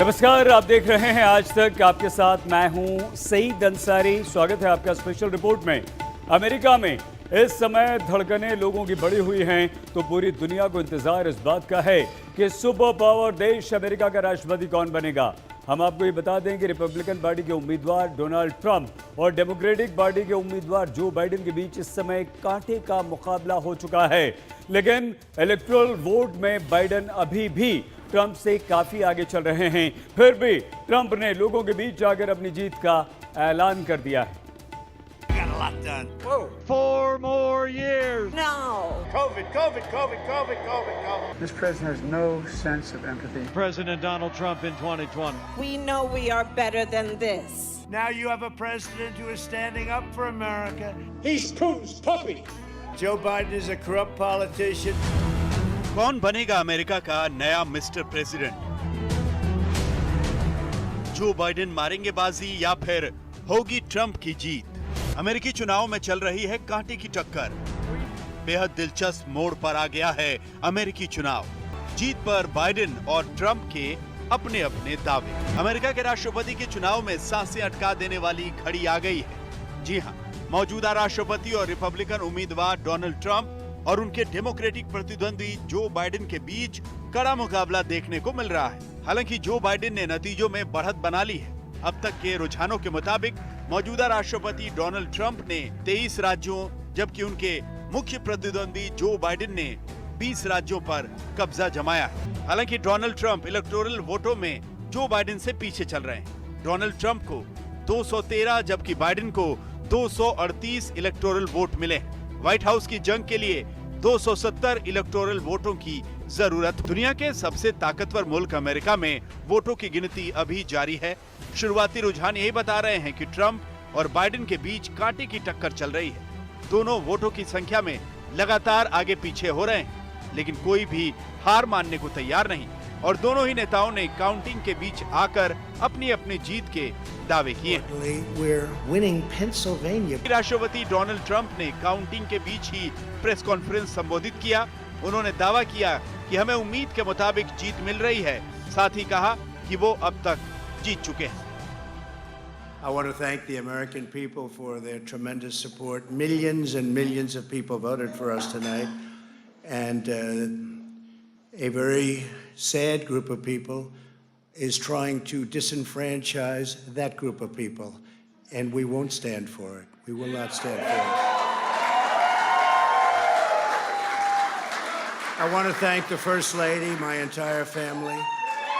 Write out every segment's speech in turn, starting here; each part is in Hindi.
नमस्कार, आप देख रहे हैं आज तक। आपके साथ मैं हूं सईद अंसारी। स्वागत है आपका स्पेशल रिपोर्ट में। अमेरिका में इस समय धड़कनें लोगों की बढ़ी हुई हैं, तो पूरी दुनिया को इंतजार इस बात का है कि सुपर पावर देश अमेरिका का राष्ट्रपति कौन बनेगा। हम आपको ये बता दें कि रिपब्लिकन पार्टी के उम्मीदवार डोनाल्ड ट्रंप और डेमोक्रेटिक पार्टी के उम्मीदवार जो बाइडेन के बीच इस समय कांटे का मुकाबला हो चुका है। लेकिन इलेक्टोरल वोट में बाइडेन अभी भी ट्रंप से काफी आगे चल रहे हैं। फिर भी ट्रंप ने लोगों के बीच जाकर अपनी जीत का ऐलान कर दिया है। Got a lot done. Whoa. 4 more years. No. COVID. This president has no sense of empathy. President Donald Trump in 2020. We know we are better than this. Now you have a president who is standing up for America. He's Putin's puppy. Joe Biden is a corrupt politician. कौन बनेगा अमेरिका का नया मिस्टर प्रेसिडेंट? जो बाइडेन मारेंगे बाजी या फिर होगी ट्रंप की जीत? अमेरिकी चुनाव में चल रही है कांटे की टक्कर। बेहद दिलचस्प मोड़ पर आ गया है अमेरिकी चुनाव। जीत पर बाइडेन और ट्रंप के अपने अपने दावे। अमेरिका के राष्ट्रपति के चुनाव में सांसें अटका देने वाली घड़ी आ गई है। जी हां, मौजूदा राष्ट्रपति और रिपब्लिकन उम्मीदवार डोनाल्ड ट्रंप और उनके डेमोक्रेटिक प्रतिद्वंदी जो बाइडेन के बीच कड़ा मुकाबला देखने को मिल रहा है। हालांकि जो बाइडेन ने नतीजों में बढ़त बना ली है। अब तक के रुझानों के मुताबिक मौजूदा राष्ट्रपति डोनाल्ड ट्रंप ने 23 राज्यों, जबकि उनके मुख्य प्रतिद्वंदी जो बाइडेन ने 20 राज्यों पर कब्जा जमाया है। हालांकि डोनाल्ड ट्रंप इलेक्टोरल वोटों में जो बाइडेन से पीछे चल रहे हैं। डोनाल्ड ट्रंप को 213 जबकि बाइडेन को 238 इलेक्टोरल वोट मिले हैं। व्हाइट हाउस की जंग के लिए 270 इलेक्टोरल वोटों की जरूरत। दुनिया के सबसे ताकतवर मुल्क अमेरिका में वोटों की गिनती अभी जारी है। शुरुआती रुझान यही बता रहे हैं कि ट्रंप और बाइडेन के बीच कांटे की टक्कर चल रही है। दोनों वोटों की संख्या में लगातार आगे पीछे हो रहे हैं, लेकिन कोई भी हार मानने को तैयार नहीं और दोनों ही नेताओं ने काउंटिंग के बीच आकर अपनी अपनी जीत के दावे किए। राष्ट्रपति डोनाल्ड ट्रंप ने काउंटिंग के बीच ही प्रेस कॉन्फ्रेंस संबोधित किया। उन्होंने दावा किया कि हमें उम्मीद के मुताबिक जीत मिल रही है। साथ ही कहा कि वो अब तक जीत चुके हैं। I want to thank the American people for their tremendous support. Millions and millions of people voted for us tonight, and a very sad group of people is trying to disenfranchise that group of people, and we won't stand for it. We will not stand for it. I want to thank the First Lady, my entire family,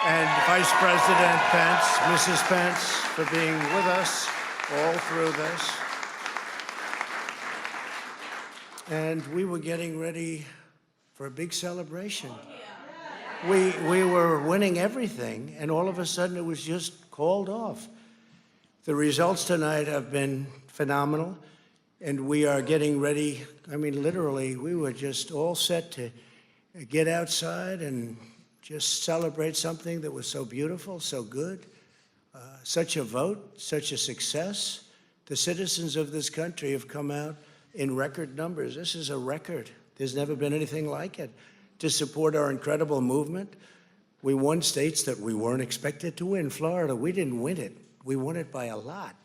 and Vice President Pence, Mrs. Pence, for being with us all through this. And we were getting ready for a big celebration. We were winning everything, and all of a sudden it was just called off. The results tonight have been phenomenal, and we are getting ready. I mean, literally, we were just all set to get outside and just celebrate something that was so beautiful, so good. Such a vote, such a success. The citizens of this country have come out in record numbers. This is a record. There's never been anything like it. To support our incredible movement. We won states that we weren't expected to win. Florida, we didn't win it. We won it by a lot.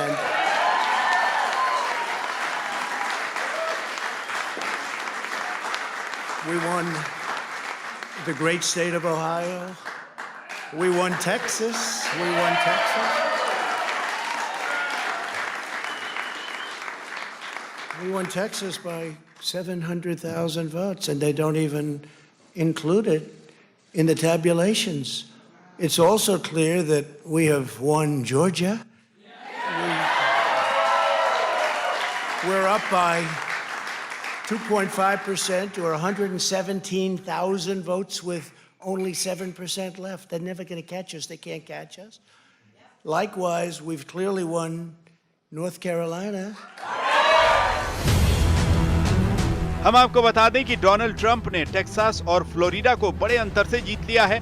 And we won the great state of Ohio. We won Texas. We won Texas. We won Texas by 700,000 votes, and they don't even include it in the tabulations. It's also clear that we have won Georgia. We're up by 2.5% or 117,000 votes with only 7% left. They're never going to catch us. They can't catch us. Likewise, we've clearly won North Carolina. हम आपको बता दें कि डोनाल्ड ट्रंप ने टेक्सास और फ्लोरिडा को बड़े अंतर से जीत लिया है,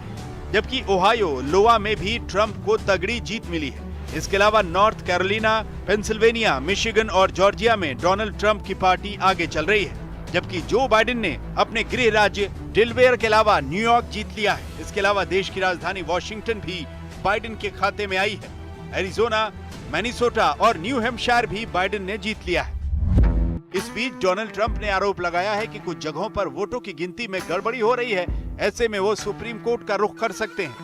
जबकि ओहायो, लोआ में भी ट्रंप को तगड़ी जीत मिली है। इसके अलावा नॉर्थ कैरोलिना, पेंसिल्वेनिया, मिशिगन और जॉर्जिया में डोनाल्ड ट्रंप की पार्टी आगे चल रही है। जबकि जो बाइडेन ने अपने गृह राज्य डेलवेयर के अलावा न्यूयॉर्क जीत लिया है। इसके अलावा देश की राजधानी वॉशिंगटन भी बाइडेन के खाते में आई है। एरिजोना, मैनिसोटा और न्यू हैम्पशायर भी बाइडेन ने जीत लिया है। इस बीच डोनाल्ड ट्रंप ने आरोप लगाया है कि कुछ जगहों पर वोटों की गिनती में गड़बड़ी हो रही है। ऐसे में वो सुप्रीम कोर्ट का रुख कर सकते हैं।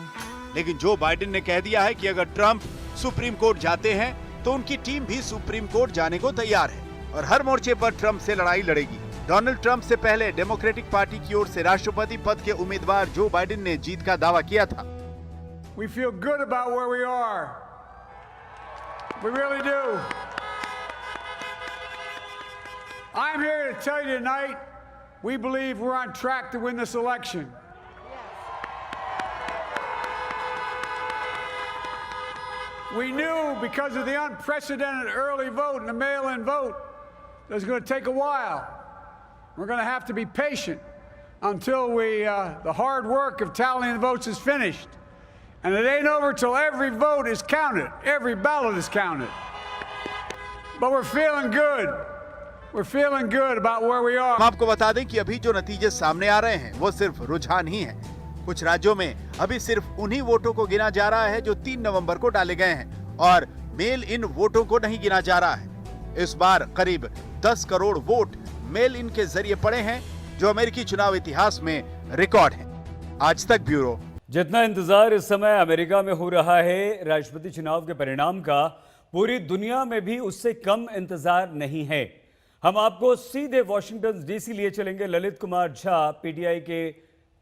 लेकिन जो बाइडेन ने कह दिया है कि अगर ट्रंप सुप्रीम कोर्ट जाते हैं तो उनकी टीम भी सुप्रीम कोर्ट जाने को तैयार है और हर मोर्चे पर ट्रंप से लड़ाई लड़ेगी। डोनाल्ड ट्रंप से पहले डेमोक्रेटिक पार्टी की ओर से राष्ट्रपति पद के उम्मीदवार जो बाइडेन ने जीत का दावा किया था। We feel good about where we are. We really do. I'm here to tell you tonight, we believe we're on track to win this election. We knew because of the unprecedented early vote and the mail-in vote that it's going to take a while. We're going to have to be patient until the hard work of tallying the votes is finished. And it ain't over till every vote is counted, every ballot is counted. But we're feeling good. We're feeling good about where we are. हम आपको बता दें कि अभी जो नतीजे सामने आ रहे हैं वो सिर्फ रुझान ही है। कुछ राज्यों में अभी सिर्फ उन्हीं वोटों को गिना जा रहा है जो 3 नवंबर को डाले गए हैं और मेल इन वोटों को नहीं गिना जा रहा है। इस बार करीब 10 करोड़ वोट मेल इन के जरिए पड़े हैं, जो अमेरिकी चुनाव इतिहास में रिकॉर्ड है। आज तक ब्यूरो। जितना इंतजार इस समय अमेरिका में हो रहा है राष्ट्रपति चुनाव के परिणाम का, पूरी दुनिया में भी उससे कम इंतजार नहीं है। हम आपको सीधे वॉशिंगटन डीसी लिए चलेंगे। ललित कुमार झा, पीटीआई के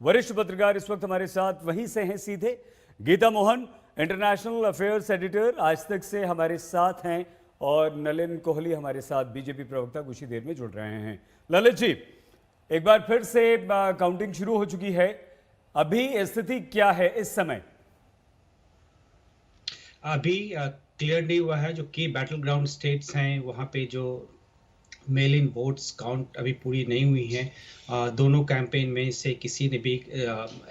वरिष्ठ पत्रकार, इस वक्त हमारे साथ वहीं से हैं सीधे। Geeta Mohan, international affairs editor, Aaj Tak से हमारे साथ हैं और नलिन कोहली हमारे साथ बीजेपी प्रवक्ता कुछ ही देर में जुड़ रहे हैं। ललित जी, एक बार फिर से काउंटिंग शुरू हो चुकी है। अभी स्थिति क्या है इस समय? अभी क्लियर नहीं हुआ है। जो की बैटल ग्राउंड स्टेट्स हैं वहाँ पे जो मेल इन वोट्स काउंट अभी पूरी नहीं हुई हैं। दोनों कैंपेन में से किसी ने भी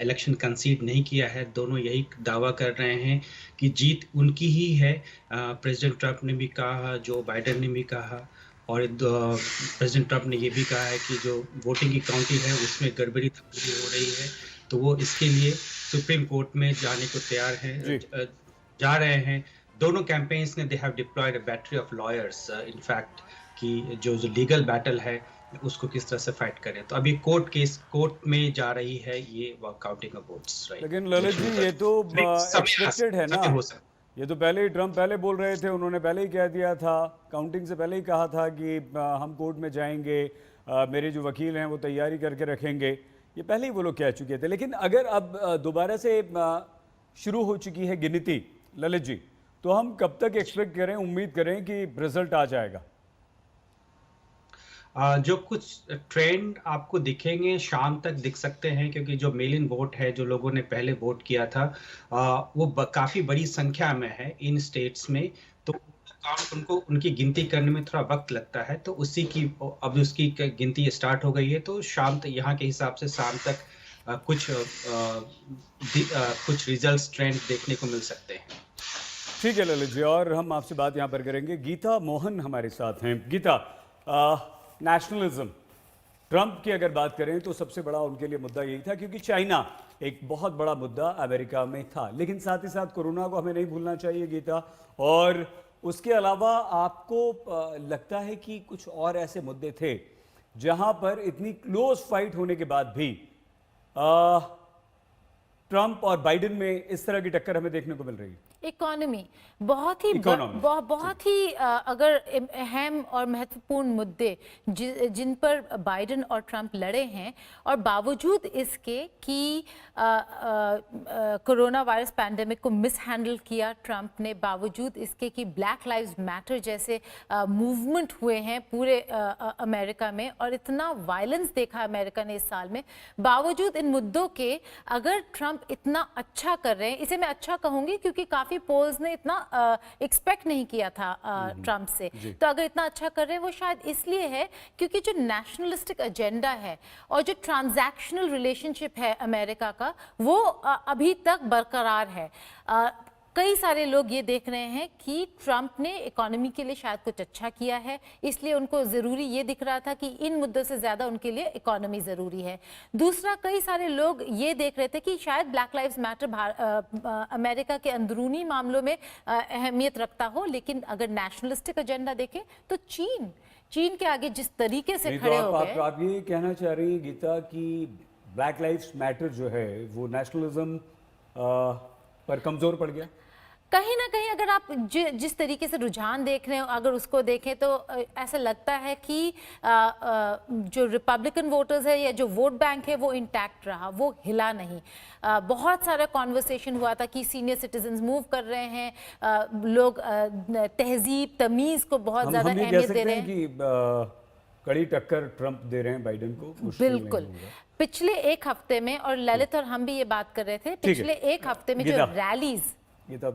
इलेक्शन कंसीड नहीं किया है। दोनों यही दावा कर रहे हैं कि जीत उनकी ही है। प्रेसिडेंट ट्रंप ने भी कहा, जो बाइडेन ने भी कहा, और प्रेसिडेंट ट्रंप ने ये भी कहा है कि जो वोटिंग की काउंटिंग है उसमें गड़बड़ी हो रही है, तो वो इसके लिए सुप्रीम कोर्ट में जाने को तैयार हैं, जा रहे हैं। दोनों कैंपेन्स ने they have deployed a battery of lawyers in fact कि जो लीगल बैटल है उसको किस तरह से फाइट करें। तो अभी कोर्ट में जा रही है ये काउंटिंग ऑफ वोट्स, राइट। लेकिन ललित जी, ये तो एक्सपेक्टेड है ना। ये तो पहले ही ट्रंप पहले बोल रहे थे, उन्होंने पहले ही कह दिया था, काउंटिंग से पहले ही कहा था कि हम कोर्ट में जाएंगे, मेरे जो वकील हैं वो तैयारी करके रखेंगे। ये पहले ही वो लोग कह चुके थे। लेकिन अगर अब दोबारा से शुरू हो चुकी है गिनती ललित जी, तो हम कब तक एक्सपेक्ट करें, उम्मीद करें कि रिजल्ट आ जाएगा? जो कुछ ट्रेंड आपको दिखेंगे शाम तक दिख सकते हैं, क्योंकि जो मेल इन वोट है, जो लोगों ने पहले वोट किया था, वो काफ़ी बड़ी संख्या में है इन स्टेट्स में। तो उनको उनकी गिनती करने में थोड़ा वक्त लगता है, तो उसी की अब उसकी गिनती स्टार्ट हो गई है। तो शाम तक यहाँ के हिसाब से शाम तक कुछ रिजल्ट्स ट्रेंड देखने को मिल सकते हैं। ठीक है ललित जी, और हम आपसे बात यहाँ पर करेंगे। गीता मोहन हमारे साथ हैं। गीता, नेशनलिज्म, ट्रंप की अगर बात करें तो सबसे बड़ा उनके लिए मुद्दा यही था, क्योंकि चाइना एक बहुत बड़ा मुद्दा अमेरिका में था। लेकिन साथ ही साथ कोरोना को हमें नहीं भूलना चाहिए गीता। और उसके अलावा आपको लगता है कि कुछ और ऐसे मुद्दे थे जहां पर इतनी क्लोज फाइट होने के बाद भी ट्रंप और बाइडेन में इस तरह की टक्कर हमें देखने को मिल रही है? इकोनॉमी बहुत ही अगर अहम और महत्वपूर्ण मुद्दे जिन पर बाइडेन और ट्रंप लड़े हैं, और बावजूद इसके कि कोरोना वायरस पैंडेमिक को मिस हैंडल किया ट्रंप ने, बावजूद इसके कि ब्लैक लाइव्स मैटर जैसे मूवमेंट हुए हैं पूरे अमेरिका में, और इतना वायलेंस देखा अमेरिका ने इस साल में, बावजूद इन मुद्दों के अगर ट्रंप इतना अच्छा कर रहे हैं, इसे मैं अच्छा कहूंगी क्योंकि काफी पोल्स ने इतना एक्सपेक्ट नहीं किया था ट्रंप से, तो अगर इतना अच्छा कर रहे हैं वो शायद इसलिए है क्योंकि जो नेशनलिस्टिक एजेंडा है और जो ट्रांजैक्शनल रिलेशनशिप है अमेरिका का, वो अभी तक बरकरार है। कई सारे लोग ये देख रहे हैं कि ट्रंप ने इकोनॉमी के लिए शायद कुछ अच्छा किया है, इसलिए उनको ज़रूरी ये दिख रहा था कि इन मुद्दों से ज़्यादा उनके लिए इकोनॉमी ज़रूरी है। दूसरा, कई सारे लोग ये देख रहे थे कि शायद ब्लैक लाइव्स मैटर अमेरिका के अंदरूनी मामलों में अहमियत रखता हो, लेकिन अगर नेशनलिस्टिक एजेंडा देखें तो चीन के आगे जिस तरीके से खड़े हो गए। आप ये कहना चाह रही हैं गीता कि ब्लैक लाइव्स मैटर जो है वो नेशनलिज्म पर कमजोर पड़ गया? कहीं ना कहीं अगर आप जिस तरीके से रुझान देख रहे हो, अगर उसको देखें तो ऐसा लगता है कि जो रिपब्लिकन वोटर्स है या जो वोट बैंक है वो इंटैक्ट रहा, वो हिला नहीं। बहुत सारा कॉन्वर्सेशन हुआ था कि सीनियर सिटीजन्स मूव कर रहे हैं, लोग तहजीब तमीज़ को बहुत ज़्यादा अहमियत दे रहे हैं। कि कड़ी टक्कर ट्रंप दे रहे हैं बाइडेन को? बिल्कुल। पिछले एक हफ्ते में, और ललित और हम भी ये बात कर रहे थे, पिछले एक हफ्ते में जो रैलीज, ये तो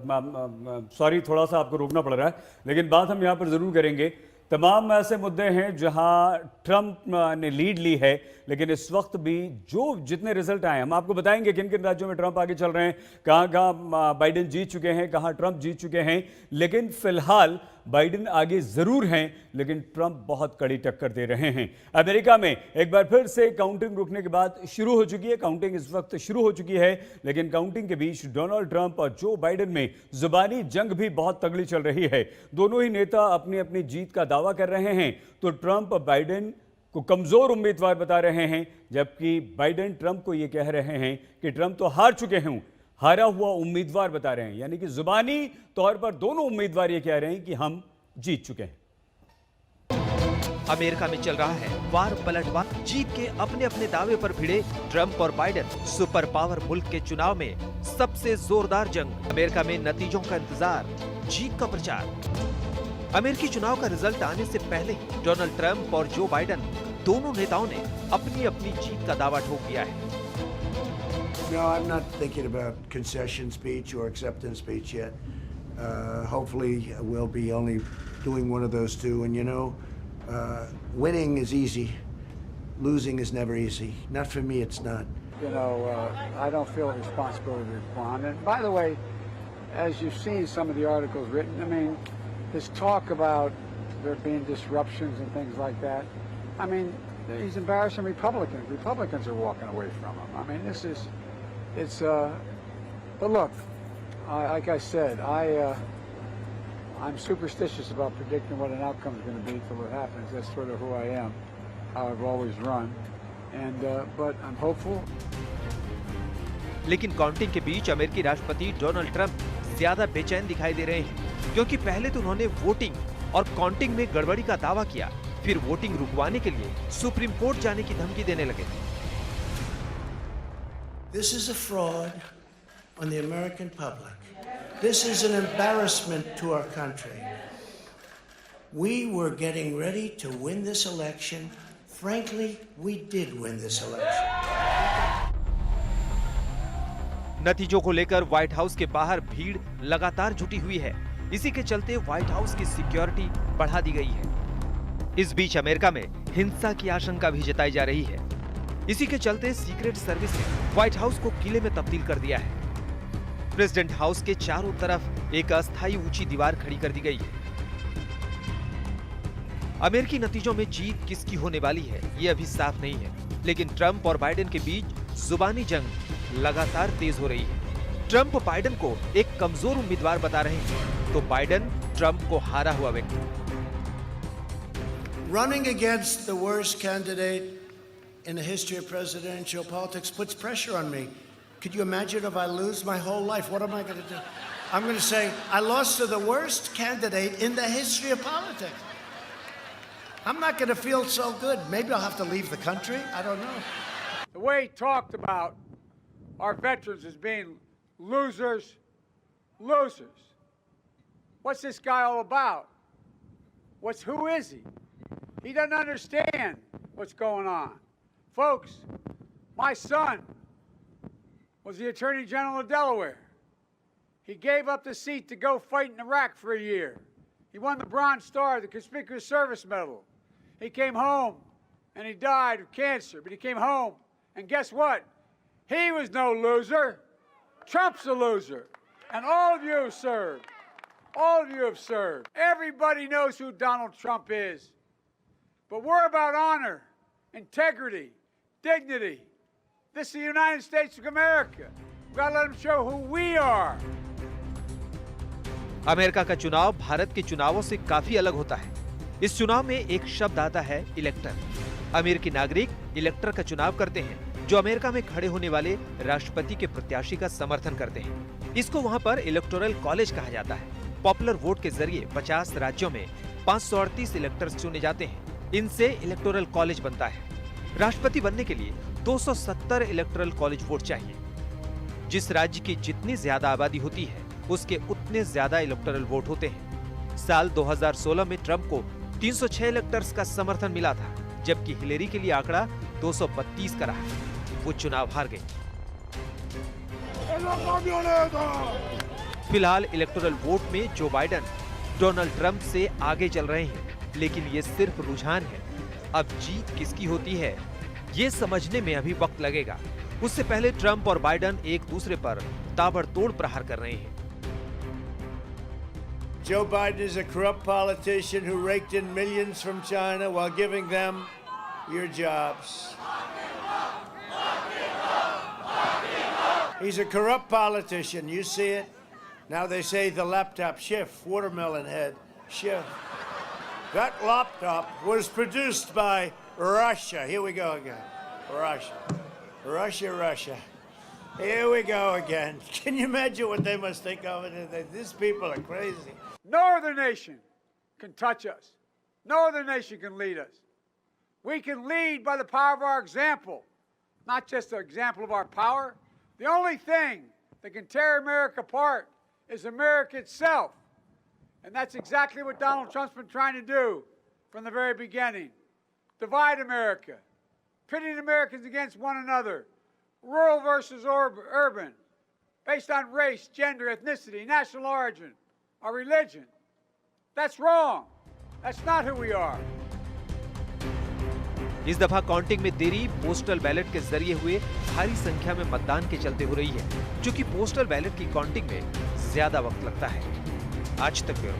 सॉरी थोड़ा सा आपको रोकना पड़ रहा है, लेकिन बात हम यहाँ पर ज़रूर करेंगे। तमाम ऐसे मुद्दे हैं जहां ट्रंप ने लीड ली है, लेकिन इस वक्त भी जितने रिजल्ट आए हम आपको बताएंगे किन किन राज्यों में ट्रंप आगे चल रहे हैं, कहां कहां बाइडेन जीत चुके हैं, कहां ट्रंप जीत चुके हैं। लेकिन फिलहाल बाइडेन आगे जरूर हैं, लेकिन ट्रंप बहुत कड़ी टक्कर दे रहे हैं। अमेरिका में एक बार फिर से काउंटिंग रुकने के बाद शुरू हो चुकी है। काउंटिंग इस वक्त शुरू हो चुकी है, लेकिन काउंटिंग के बीच डोनाल्ड ट्रंप और जो बाइडेन में जुबानी जंग भी बहुत तगड़ी चल रही है। दोनों ही नेता अपनी अपनी जीत का दावा कर रहे हैं, तो ट्रंप बाइडेन को कमजोर उम्मीदवार बता रहे हैं, जबकि बाइडेन ट्रंप को यह कह रहे हैं कि ट्रंप तो हार चुके हैं, हारा हुआ उम्मीदवार बता रहे हैं। यानी कि जुबानी तौर पर दोनों उम्मीदवार ये कह रहे हैं कि हम जीत चुके हैं। अमेरिका में चल रहा है वार पलटवार। जीत के अपने अपने दावे पर भिड़े ट्रंप और बाइडेन। सुपर पावर मुल्क के चुनाव में सबसे जोरदार जंग। अमेरिका में नतीजों का इंतजार, जीत का प्रचार। अमेरिकी चुनाव का रिजल्ट आने से पहले ही डोनाल्ड ट्रंप और जो बाइडेन दोनों नेताओं ने अपनी अपनी जीत का दावा ठोक दिया है। No, I'm not thinking about concession speech or acceptance speech yet. Hopefully, we'll be only doing one of those two. And you know, winning is easy. Losing is never easy. Not for me, it's not. You know, I don't feel a responsibility to respond. And by the way, as you've seen some of the articles written, I mean, this talk about there being disruptions and things like that, I mean, he's embarrassing Republicans. Republicans are walking away from him. I mean, it's, but look, like I said, I'm superstitious about predicting what an outcome is going to be until it happens. That's sort of who I am, how I've always run. And, but I'm hopeful. लेकिन काउंटिंग के बीच अमेरिकी राष्ट्रपति डोनाल्ड ट्रंप ज्यादा बेचैन दिखाई दे रहे हैं, क्योंकि पहले तो उन्होंने वोटिंग और काउंटिंग में गड़बड़ी का दावा किया, फिर वोटिंग रुकवाने के लिए सुप्रीम कोर्ट जाने की धमकी देने लगे। This is a fraud on the American public. This is an embarrassment to our country. We were getting ready to win this election. Frankly, we did win this election. नतीजों को लेकर व्हाइट हाउस के बाहर भीड़ लगातार जुटी हुई है। इसी के चलते व्हाइट हाउस की सिक्योरिटी बढ़ा दी गई है। इस बीच अमेरिका में हिंसा की आशंका भी जताई जा रही है। इसी के चलते सीक्रेट सर्विस ने व्हाइट हाउस को किले में तब्दील कर दिया है। प्रेसिडेंट हाउस के चारों तरफ एक अस्थायी ऊंची दीवार खड़ी कर दी गई है। अमेरिकी नतीजों में जीत किसकी होने वाली है, ये अभी साफ नहीं है, लेकिन ट्रंप और बाइडेन के बीच जुबानी जंग लगातार तेज हो रही है। ट्रंप बाइडेन को एक कमजोर उम्मीदवार बता रहे हैं, तो बाइडेन ट्रंप को हारा हुआ व्यक्ति। Running against the worst candidate in the history of presidential politics puts pressure on me. Could you imagine if I lose my whole life? What am I going to do? I'm going to say, I lost to the worst candidate in the history of politics. I'm not going to feel so good. Maybe I'll have to leave the country. I don't know. The way he talked about our veterans as being losers. What's this guy all about? Who is he? He doesn't understand what's going on. Folks, my son was the Attorney General of Delaware. He gave up the seat to go fight in Iraq for a year. He won the Bronze Star, the Conspicuous Service Medal. He came home and he died of cancer, but he came home, and guess what? He was no loser. Trump's a loser. And all of you have served. All of you have served. Everybody knows who Donald Trump is. But we're about honor, integrity, dignity. This is the United States of America. We've got to let them show who we are. America का चुनाव भारत के चुनावों से काफी अलग होता है। इस चुनाव में एक शब्द आता है इलेक्टर। अमेरिकी नागरिक इलेक्टर का चुनाव करते हैं, जो अमेरिका में खड़े होने वाले राष्ट्रपति के प्रत्याशी का समर्थन करते हैं। इसको वहां पर इलेक्टोरल कॉलेज कहा जाता है। पॉपुलर वोट के जरिए 50 राज्यों में 538 इलेक्टर्स चुने जाते हैं। इनसे इलेक्टोरल कॉलेज बनता है। राष्ट्रपति बनने के लिए 270 इलेक्टोरल कॉलेज वोट चाहिए। जिस राज्य की जितनी ज्यादा आबादी होती है, उसके उतने ज्यादा इलेक्टोरल वोट होते हैं। साल 2016 में ट्रंप को 306 इलेक्टर्स का समर्थन मिला था, जबकि हिलेरी के लिए आंकड़ा 232 का रहा। वो चुनाव हार गई। फिलहाल इलेक्टोरल वोट में जो बाइडेन डोनाल्ड ट्रंप से आगे चल रहे हैं, लेकिन ये सिर्फ रुझान है। अब जीत किसकी होती है, ये समझने में अभी वक्त लगेगा। उससे पहले ट्रंप और बाइडेन एक दूसरे पर ताबड़तोड़ प्रहार कर रहे हैं। Joe Biden is a corrupt politician who raked in millions from China while giving them your jobs. He's a corrupt politician. You see it. Now they say the laptop Schiff, watermelon head Schiff. That laptop was produced by Russia. Here we go again. Russia. Here we go again. Can you imagine what they must think of it? These people are crazy. No other nation can touch us. No other nation can lead us. We can lead by the power of our example, not just the example of our power. The only thing that can tear America apart is America itself. And that's exactly what Donald Trump's been trying to do from the very beginning. Divide America, pitting Americans against one another, rural versus urban, based on race, gender, ethnicity, national origin, or religion. That's wrong. That's not who we are. इस दफा काउंटिंग में देरी पोस्टल बैलेट के जरिए हुए भारी संख्या में मतदान के चलते हो रही है, क्योंकि पोस्टल बैलेट की काउंटिंग में ज्यादा वक्त लगता है। आज तक ब्यूरो।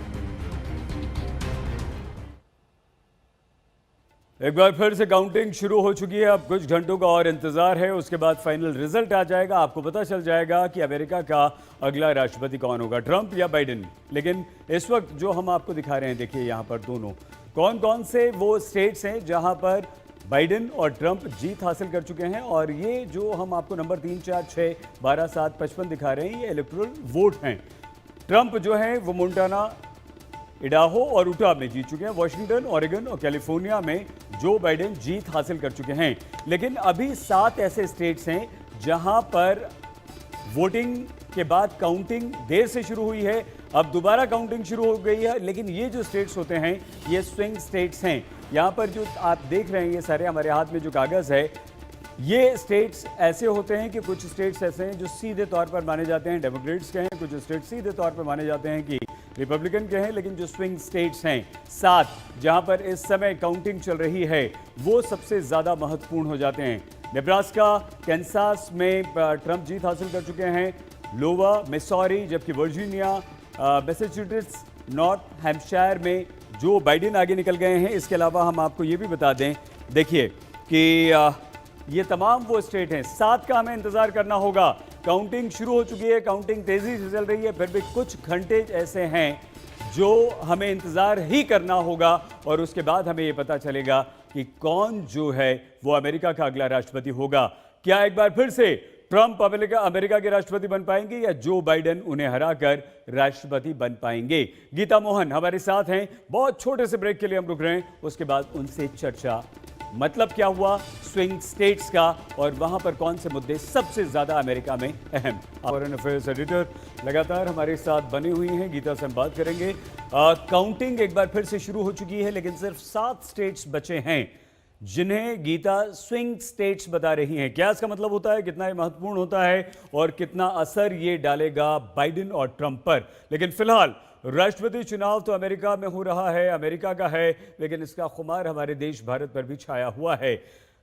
एक बार फिर से काउंटिंग शुरू हो चुकी है। अब कुछ घंटों का और इंतजार है, उसके बाद फाइनल रिजल्ट आ जाएगा। आपको पता चल जाएगा कि अमेरिका का अगला राष्ट्रपति कौन होगा, ट्रंप या बाइडेन। लेकिन इस वक्त जो हम आपको दिखा रहे हैं, देखिए यहाँ पर दोनों कौन कौन से वो स्टेट्स हैं जहाँ पर बाइडेन और ट्रंप जीत हासिल कर चुके हैं। और ये जो हम आपको नंबर 3, 4, 6, 12, 7, 55 दिखा रहे हैं, ये इलेक्टोरल वोट हैं। ट्रंप जो है वो मोंटाना, इडाहो और उटा में जीत चुके हैं। वॉशिंगटन, ओरेगन और कैलिफोर्निया में जो बाइडेन जीत हासिल कर चुके हैं। लेकिन अभी 7 ऐसे स्टेट्स हैं जहां पर वोटिंग के बाद काउंटिंग देर से शुरू हुई है। अब दोबारा काउंटिंग शुरू हो गई है। लेकिन ये जो स्टेट्स होते हैं, ये स्विंग स्टेट्स हैं। यहाँ पर जो आप देख रहे हैं, ये सारे हमारे हाथ में जो कागज़ है, ये स्टेट्स ऐसे होते हैं कि कुछ स्टेट्स ऐसे हैं जो सीधे तौर पर माने जाते हैं डेमोक्रेट्स के हैं, कुछ स्टेट्स सीधे तौर पर माने जाते हैं कि रिपब्लिकन के हैं। लेकिन जो स्विंग स्टेट्स हैं 7, जहां पर इस समय काउंटिंग चल रही है, वो सबसे ज़्यादा महत्वपूर्ण हो जाते हैं। नेब्रास्का, कैंसास में ट्रंप जीत हासिल कर चुके हैं। लोवा, मिसौरी, जबकि वर्जीनिया, मैसाचुसेट्स, नॉर्थ हैम्पशायर में जो बाइडेन आगे निकल गए हैं। इसके अलावा हम आपको ये भी बता दें, देखिए कि ये तमाम वो स्टेट हैं। 7 का हमें इंतज़ार करना होगा। काउंटिंग शुरू हो चुकी है, काउंटिंग तेज़ी से चल रही है, फिर भी कुछ घंटे ऐसे हैं जो हमें इंतज़ार ही करना होगा। और उसके बाद हमें ये पता चलेगा कि कौन जो है वो अमेरिका का अगला राष्ट्रपति होगा। क्या एक बार फिर से ट्रंप अमेरिका के राष्ट्रपति बन पाएंगे या जो बाइडेन उन्हें हराकर राष्ट्रपति बन पाएंगे? गीता मोहन हमारे साथ हैं। बहुत छोटे से ब्रेक के लिए हम रुक रहे हैं, उसके बाद उनसे चर्चा। मतलब क्या हुआ स्विंग स्टेट्स का, और वहां पर कौन से मुद्दे सबसे ज्यादा अमेरिका में अहम। फॉरेन अफेयर्स एडिटर लगातार हमारे साथ बने हुई हैं, गीता से हम बात करेंगे। काउंटिंग एक बार फिर से शुरू हो चुकी है, लेकिन सिर्फ 7 स्टेट्स बचे हैं जिन्हें गीता स्विंग स्टेट्स बता रही हैं। क्या इसका मतलब होता है, कितना ये महत्वपूर्ण होता है और कितना असर ये डालेगा बाइडेन और ट्रंप पर? लेकिन फिलहाल राष्ट्रपति चुनाव तो अमेरिका में हो रहा है, अमेरिका का है, लेकिन इसका खुमार हमारे देश भारत पर भी छाया हुआ है।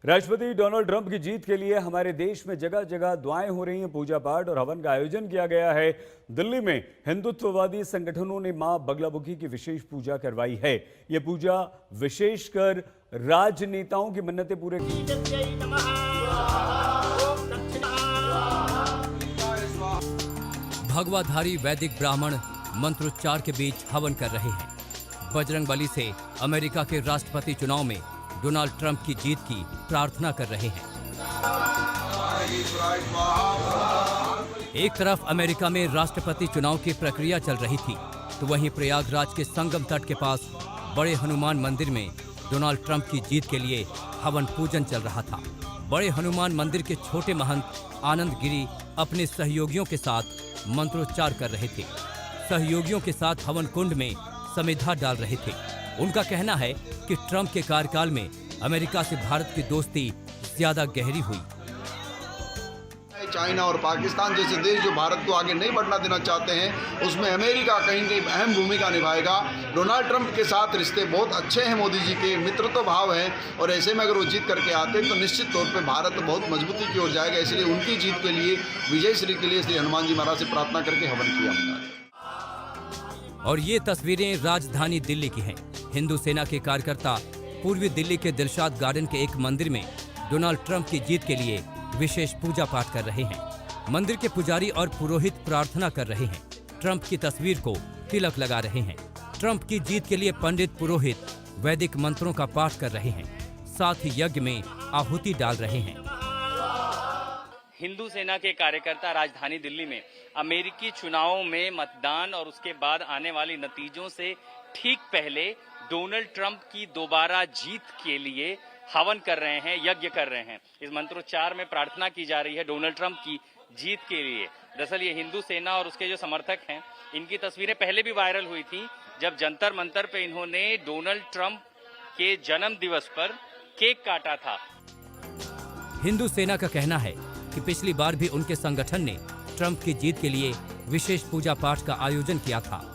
राष्ट्रपति डोनाल्ड ट्रंप की जीत के लिए हमारे देश में जगह जगह दुआएं हो रही हैं, पूजा पाठ और हवन का आयोजन किया गया है। दिल्ली में हिंदुत्ववादी संगठनों ने मां बगलामुखी की विशेष पूजा करवाई है। ये पूजा विशेषकर राजनेताओं की मन्नतें पूरे की। भगवाधारी वैदिक ब्राह्मण मंत्रोच्चार के बीच हवन कर रहे हैं। बजरंगबली से अमेरिका के राष्ट्रपति चुनाव में डोनाल्ड ट्रंप की जीत की प्रार्थना कर रहे हैं। एक तरफ अमेरिका में राष्ट्रपति चुनाव की प्रक्रिया चल रही थी, तो वहीं प्रयागराज के संगम तट के पास बड़े हनुमान मंदिर में डोनाल्ड ट्रंप की जीत के लिए हवन पूजन चल रहा था। बड़े हनुमान मंदिर के छोटे महंत आनंद गिरी अपने सहयोगियों के साथ मंत्रोच्चार कर रहे थे। सहयोगियों के साथ हवन कुंड में समिधा डाल रहे थे। उनका कहना है कि ट्रंप के कार्यकाल में अमेरिका से भारत की दोस्ती ज्यादा गहरी हुई। चाइना और पाकिस्तान जैसे देश जो भारत को आगे नहीं बढ़ना देना चाहते हैं, उसमें अमेरिका कहीं न कहीं अहम भूमिका निभाएगा। डोनाल्ड ट्रंप के साथ रिश्ते बहुत अच्छे हैं, मोदी जी के मित्रत्व भाव है, और ऐसे में अगर वो जीत करके आते हैं तो निश्चित तौर पे भारत बहुत मजबूती की ओर जाएगा। इसलिए उनकी जीत के लिए, विजय श्री के लिए श्री हनुमान जी महाराज से प्रार्थना करके हवन किया हमने। और ये तस्वीरें राजधानी दिल्ली की हैं। हिंदू सेना के कार्यकर्ता पूर्वी दिल्ली के दिलशाद गार्डन के एक मंदिर में डोनाल्ड ट्रंप की जीत के लिए विशेष पूजा पाठ कर रहे हैं। मंदिर के पुजारी और पुरोहित प्रार्थना कर रहे हैं। ट्रंप की तस्वीर को तिलक लगा रहे हैं। ट्रंप की जीत के लिए पंडित पुरोहित वैदिक मंत्रों का पाठ कर रहे हैं, साथ ही यज्ञ में आहुति डाल रहे हैं। हिंदू सेना के कार्यकर्ता राजधानी दिल्ली में अमेरिकी चुनावों में मतदान और उसके बाद आने वाले नतीजों से ठीक पहले डोनाल्ड ट्रंप की दोबारा जीत के लिए हवन कर रहे हैं, यज्ञ कर रहे हैं। इस मंत्रोच्चार में प्रार्थना की जा रही है डोनाल्ड ट्रंप की जीत के लिए। दरअसल ये हिंदू सेना और उसके जो समर्थक हैं, इनकी तस्वीरें पहले भी वायरल हुई थी, जब जंतर मंतर पे इन्होंने डोनाल्ड ट्रंप के जन्म दिवस पर केक काटा था। हिंदू सेना का कहना है कि पिछली बार भी उनके संगठन ने ट्रंप की जीत के लिए विशेष पूजा पाठ का आयोजन किया था।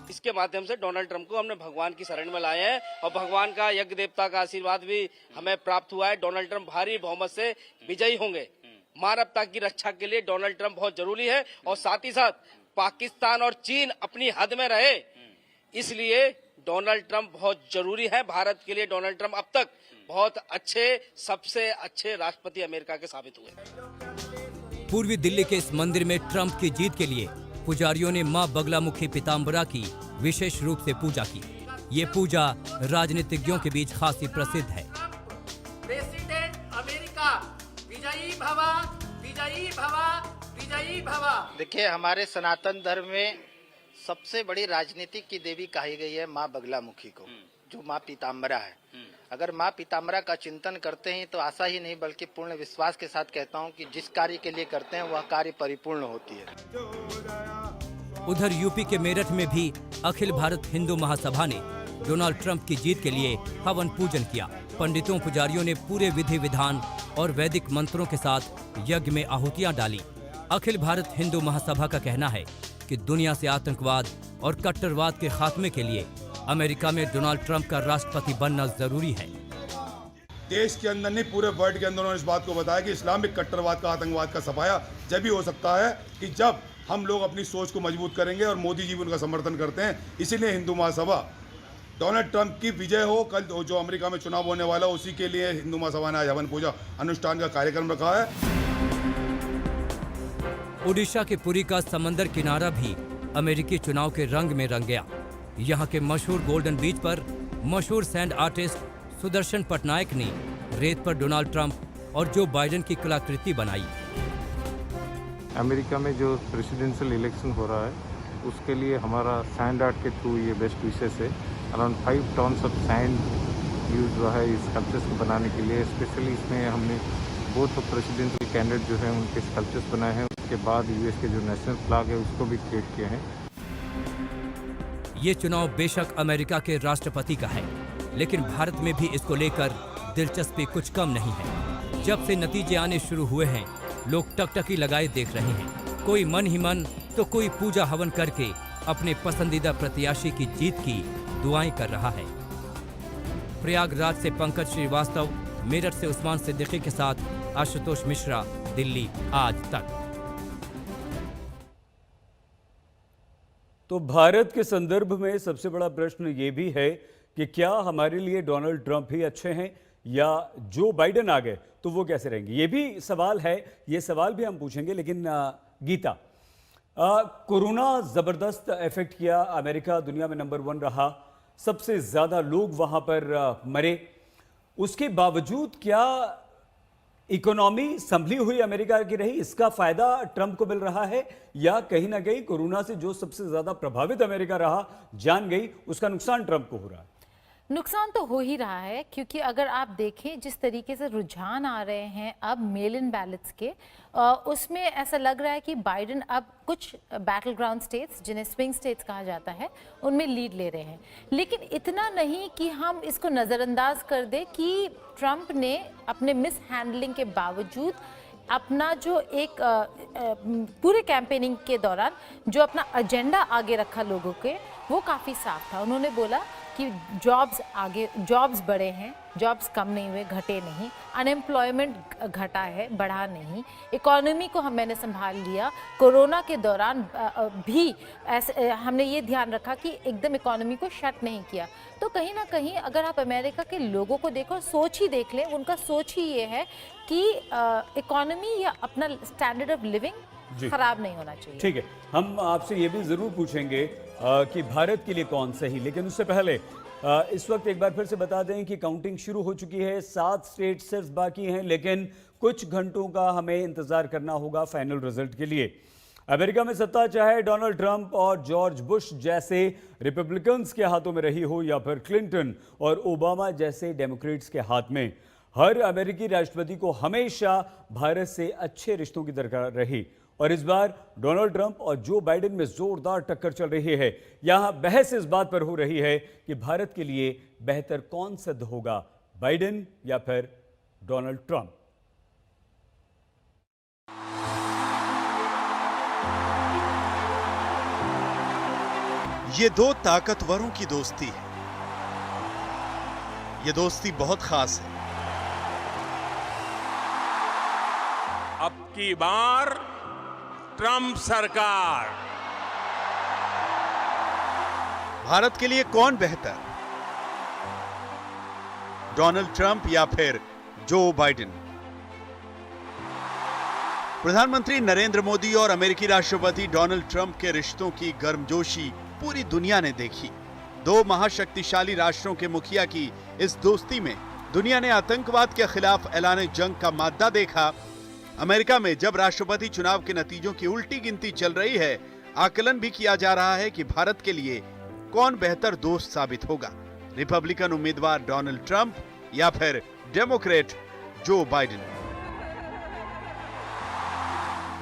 इसके माध्यम से डोनाल्ड ट्रंप को हमने भगवान की शरण में लाए हैं और भगवान का यज्ञ देवता का आशीर्वाद भी हमें प्राप्त हुआ है। डोनाल्ड ट्रंप भारी बहुमत से विजयी होंगे। मानवता की रक्षा के लिए डोनाल्ड ट्रंप बहुत जरूरी है, और साथ ही साथ पाकिस्तान और चीन अपनी हद में रहे, इसलिए डोनाल्ड ट्रंप बहुत जरूरी है भारत के लिए। डोनाल्ड ट्रंप अब तक बहुत अच्छे, सबसे अच्छे राष्ट्रपति अमेरिका के साबित हुए। पूर्वी दिल्ली के इस मंदिर में ट्रंप की जीत के लिए पुजारियों ने मां बगलामुखी पीताम्बरा की विशेष रूप से पूजा की। ये पूजा राजनीतिज्ञों के बीच खासी प्रसिद्ध है। प्रेसिडेंट अमेरिका विजयी भवा, विजयी भवा, विजयी भवा। देखिए, हमारे सनातन धर्म में सबसे बड़ी राजनीति की देवी कही गई है मां बगलामुखी को, जो मां पीताम्बरा है। अगर मां पीताम्बरा का चिंतन करते हैं तो आशा ही नहीं बल्कि पूर्ण विश्वास के साथ कहता हूं कि जिस कार्य के लिए करते हैं वह कार्य परिपूर्ण होती है। उधर यूपी के मेरठ में भी अखिल भारत हिंदू महासभा ने डोनाल्ड ट्रंप की जीत के लिए हवन पूजन किया। पंडितों पुजारियों ने पूरे विधि विधान और वैदिक मंत्रों के साथ यज्ञ में आहुतियां डाली। अखिल भारत हिंदू महासभा का कहना है कि दुनिया से आतंकवाद और कट्टरवाद के खात्मे के लिए अमेरिका में डोनाल्ड ट्रंप का राष्ट्रपति बनना जरूरी है। देश के अंदर नहीं, पूरे वर्ल्ड के अंदर उन्होंने इस बात को बताया कि इस्लामिक कट्टरवाद का, आतंकवाद का सफाया जब भी हो सकता है कि जब हम लोग अपनी सोच को मजबूत करेंगे, और मोदी जी भी उनका समर्थन करते हैं। इसीलिए हिंदू महासभा डोनाल्ड ट्रंप की विजय हो, कल जो अमेरिका में चुनाव होने वाला, उसी के लिए हिंदू महासभा ने आज हवन पूजा अनुष्ठान का कार्यक्रम रखा है। ओडिशा के पुरी का समंदर किनारा भी अमेरिकी चुनाव के रंग में रंग गया। यहाँ के मशहूर गोल्डन बीच पर मशहूर सैंड आर्टिस्ट सुदर्शन पटनायक ने रेत पर डोनाल्ड ट्रंप और जो बाइडेन की कलाकृति बनाई। अमेरिका में जो प्रेसिडेंशियल इलेक्शन हो रहा है, उसके लिए हमारा सैंड आर्ट के थ्रू ये बेस्ट विशेष है। Around 5 tons of sand use हुआ है इस स्कल्पचर्स को बनाने के लिए। स्पेशली इसमें हमने बोथ प्रेसिडेंशियल कैंडिडेट जो है उनके स्कल्पचर्स बनाए हैं। उसके बाद यूएस के जो नेशनल फ्लैग है उसको भी क्रिएट किए हैं। ये चुनाव बेशक अमेरिका के राष्ट्रपति का है, लेकिन भारत में भी इसको लेकर दिलचस्पी कुछ कम नहीं है। जब से नतीजे आने शुरू हुए हैं, लोग टकटकी लगाए देख रहे हैं। कोई मन ही मन तो कोई पूजा हवन करके अपने पसंदीदा प्रत्याशी की जीत की दुआएं कर रहा है। प्रयागराज से पंकज श्रीवास्तव, मेरठ से उस्मान सिद्दीकी के साथ आशुतोष मिश्रा, दिल्ली आज तक। तो भारत के संदर्भ में सबसे बड़ा प्रश्न ये भी है कि क्या हमारे लिए डोनाल्ड ट्रंप ही अच्छे हैं या जो बाइडेन आ गए तो वो कैसे रहेंगे, ये भी सवाल है। ये सवाल भी हम पूछेंगे। लेकिन गीता, कोरोना ज़बरदस्त इफेक्ट किया। अमेरिका दुनिया में नंबर 1 रहा, सबसे ज़्यादा लोग वहाँ पर मरे। उसके बावजूद क्या इकोनॉमी संभली हुई अमेरिका की रही? इसका फायदा ट्रंप को मिल रहा है या कहीं ना कहीं कोरोना से जो सबसे ज्यादा प्रभावित अमेरिका रहा, जान गई, उसका नुकसान ट्रंप को हो रहा है? नुकसान तो हो ही रहा है, क्योंकि अगर आप देखें जिस तरीके से रुझान आ रहे हैं अब मेल इन बैलेट्स के, उसमें ऐसा लग रहा है कि बाइडेन अब कुछ बैटल ग्राउंड स्टेट्स, जिन्हें स्विंग स्टेट्स कहा जाता है, उनमें लीड ले रहे हैं। लेकिन इतना नहीं कि हम इसको नज़रअंदाज कर दें कि ट्रंप ने अपने मिस हैंडलिंग के बावजूद अपना जो एक पूरे कैंपेनिंग के दौरान जो अपना एजेंडा आगे रखा लोगों के, वो काफ़ी साफ था। उन्होंने बोला कि जॉब्स बढ़े हैं, जॉब्स कम नहीं हुए, घटे नहीं, अनएम्प्लॉयमेंट घटा है, बढ़ा नहीं, इकोनॉमी को मैंने संभाल लिया। कोरोना के दौरान भी ऐसे हमने ये ध्यान रखा कि एकदम इकोनॉमी को शट नहीं किया। तो कहीं ना कहीं अगर आप अमेरिका के लोगों को देखो, सोच ही देख लें, उनका सोच ही ये है कि इकोनॉमी या अपना स्टैंडर्ड ऑफ लिविंग खराब नहीं होना चाहिए। ठीक है, हम आपसे ये भी जरूर पूछेंगे कि भारत के लिए कौन सही। लेकिन उससे पहले इस वक्त एक बार फिर से बता दें कि काउंटिंग शुरू हो चुकी है। 7 स्टेट सिर्फ बाकी हैं, लेकिन कुछ घंटों का हमें इंतजार करना होगा फाइनल रिजल्ट के लिए। अमेरिका में सत्ता चाहे डोनाल्ड ट्रंप और जॉर्ज बुश जैसे रिपब्लिकन्स के हाथों में रही हो या फिर क्लिंटन और ओबामा जैसे डेमोक्रेट्स के हाथ में, हर अमेरिकी राष्ट्रपति को हमेशा भारत से अच्छे रिश्तों की दरकार रही। और इस बार डोनाल्ड ट्रंप और जो बाइडेन में जोरदार टक्कर चल रही है। यहां बहस इस बात पर हो रही है कि भारत के लिए बेहतर कौन सिद्ध होगा, बाइडेन या फिर डोनाल्ड ट्रंप। ये दो ताकतवरों की दोस्ती है। ये दोस्ती बहुत खास है। अब की बार ट्रंप सरकार। भारत के लिए कौन बेहतर, डोनाल्ड ट्रंप या फिर जो बाइडेन? प्रधानमंत्री नरेंद्र मोदी और अमेरिकी राष्ट्रपति डोनाल्ड ट्रंप के रिश्तों की गर्मजोशी पूरी दुनिया ने देखी। दो महाशक्तिशाली राष्ट्रों के मुखिया की इस दोस्ती में दुनिया ने आतंकवाद के खिलाफ ऐलान जंग का मादा देखा। अमेरिका में जब राष्ट्रपति चुनाव के नतीजों की उल्टी गिनती चल रही है, आकलन भी किया जा रहा है कि भारत के लिए कौन बेहतर दोस्त साबित होगा, रिपब्लिकन उम्मीदवार डोनाल्ड ट्रंप या फिर डेमोक्रेट जो बाइडेन।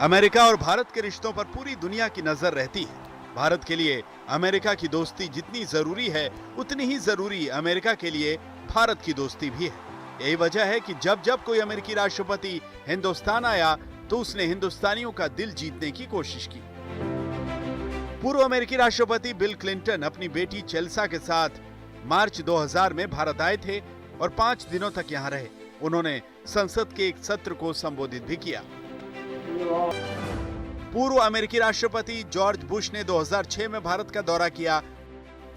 अमेरिका और भारत के रिश्तों पर पूरी दुनिया की नजर रहती है। भारत के लिए अमेरिका की दोस्ती जितनी जरूरी है, उतनी ही जरूरी अमेरिका के लिए भारत की दोस्ती भी है। यही वजह है कि जब जब कोई अमेरिकी राष्ट्रपति हिंदुस्तान आया तो उसने हिंदुस्तानियों का दिल जीतने की कोशिश की। पूर्व अमेरिकी राष्ट्रपति बिल क्लिंटन अपनी बेटी चेल्सा के साथ मार्च 2000 में भारत आए थे और 5 दिनों तक यहाँ रहे। उन्होंने संसद के एक सत्र को संबोधित भी किया। पूर्व अमेरिकी राष्ट्रपति जॉर्ज बुश ने 2006 में भारत का दौरा किया,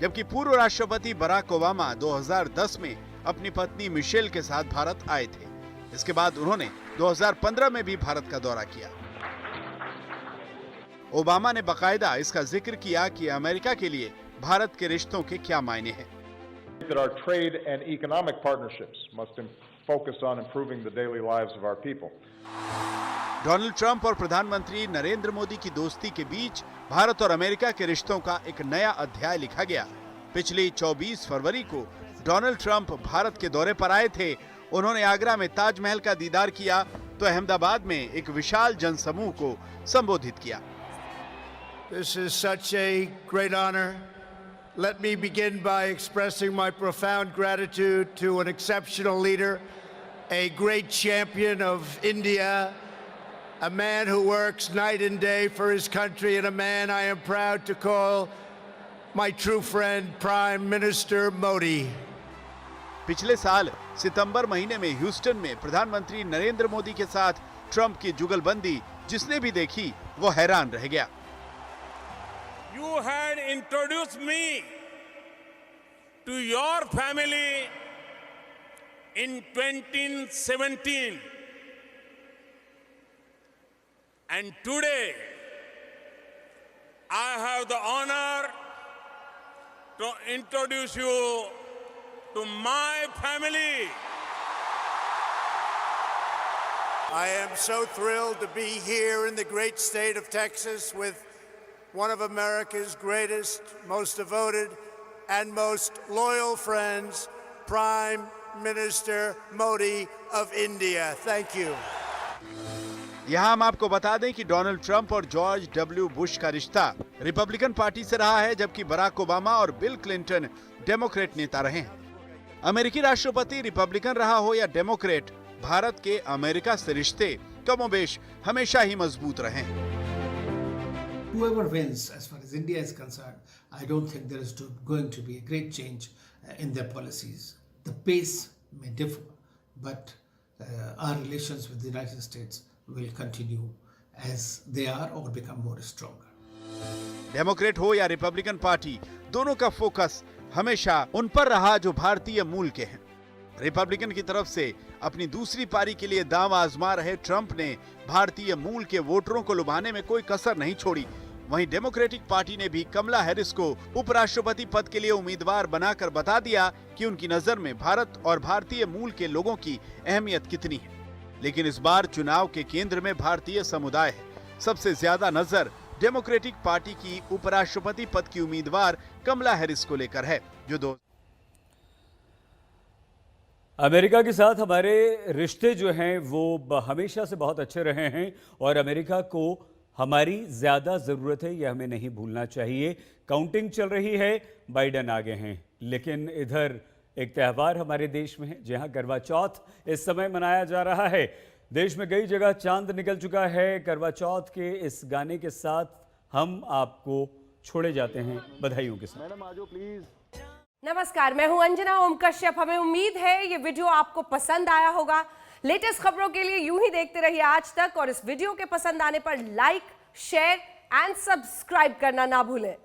जबकि पूर्व राष्ट्रपति बराक ओबामा 2010 में अपनी पत्नी मिशेल के साथ भारत आए थे। इसके बाद उन्होंने 2015 में भी भारत का दौरा किया। ओबामा ने बाकायदा इसका जिक्र किया कि अमेरिका के लिए भारत के रिश्तों के क्या मायने हैं। That our trade and economic partnerships must focus on improving the daily lives of our people. Donald Trump और प्रधानमंत्री नरेंद्र मोदी की दोस्ती के बीच भारत और अमेरिका के रिश्तों का एक नया अध्याय लिखा गया। पिछली 24 फरवरी को डोनाल्ड ट्रंप भारत के दौरे पर आए थे। उन्होंने आगरा में ताजमहल का दीदार किया तो अहमदाबाद में एक विशाल जनसमूह को संबोधित किया। This is such a great honor. Let me begin by expressing my profound gratitude to an exceptional leader, a great champion of India, a man who works night and day for his country, and a man I am proud to call my true friend, Prime Minister Modi. पिछले साल सितंबर महीने में ह्यूस्टन में प्रधानमंत्री नरेंद्र मोदी के साथ ट्रंप की जुगलबंदी जिसने भी देखी वो हैरान रह गया। You had introduced me to your family in 2017, and today I have the honor to introduce you to my family. I am so thrilled to be here in the great state of Texas with one of America's greatest, most devoted, and most loyal friends, Prime Minister Modi of India. Thank you. यहाँ हम आपको बता दें कि डोनाल्ड ट्रंप और जॉर्ज डब्ल्यू बुश का रिश्ता रिपब्लिकन पार्टी से रहा है, जबकि बराक ओबामा और बिल क्लिंटन डेमोक्रेट नेता रहे हैं। अमेरिकी राष्ट्रपति रिपब्लिकन रहा हो या डेमोक्रेट, भारत के अमेरिका से रिश्ते कमोबेश हमेशा ही मजबूत रहे हैं। Whoever wins, as far as India is concerned, I don't think there is going to be a great change in their policies. The pace may differ, but our relations with the United States will continue as they are or become more stronger. Democrat हो या रिपब्लिकन पार्टी, दोनों का फोकस हमेशा उन पर रहा जो भारतीय मूल के हैं। रिपब्लिकन की तरफ से अपनी दूसरी पारी के लिए दांव आजमा रहे ट्रंप ने भारतीय मूल के वोटरों को लुभाने में कोई कसर नहीं छोड़ी। वहीं डेमोक्रेटिक पार्टी ने भी कमला हैरिस को उपराष्ट्रपति पद के लिए उम्मीदवार बनाकर बता दिया कि उनकी नजर में भारत और भारतीय मूल के लोगों की अहमियत कितनी है। लेकिन इस बार चुनाव के केंद्र में भारतीय समुदाय है। सबसे ज्यादा नजर डेमोक्रेटिक पार्टी की उपराष्ट्रपति पद की उम्मीदवार कमला हैरिस को लेकर है, जो अमेरिका के साथ हमारे रिश्ते जो हैं वो हमेशा से बहुत अच्छे रहे हैं और अमेरिका को हमारी ज़्यादा ज़रूरत है, यह हमें नहीं भूलना चाहिए। काउंटिंग चल रही है, बाइडन आगे हैं, लेकिन इधर एक त्यौहार हमारे देश में है जहां करवा चौथ इस समय मनाया जा रहा है। देश में कई जगह चांद निकल चुका है। करवा चौथ के इस गाने के साथ हम आपको छोड़े जाते हैं बधाइयों के साथ। मैडम आ जाओ प्लीज। नमस्कार, मैं हूं अंजना ओम कश्यप। हमें उम्मीद है ये वीडियो आपको पसंद आया होगा। लेटेस्ट खबरों के लिए यूं ही देखते रहिए आज तक और इस वीडियो के पसंद आने पर लाइक, शेयर एंड सब्सक्राइब करना ना भूलें।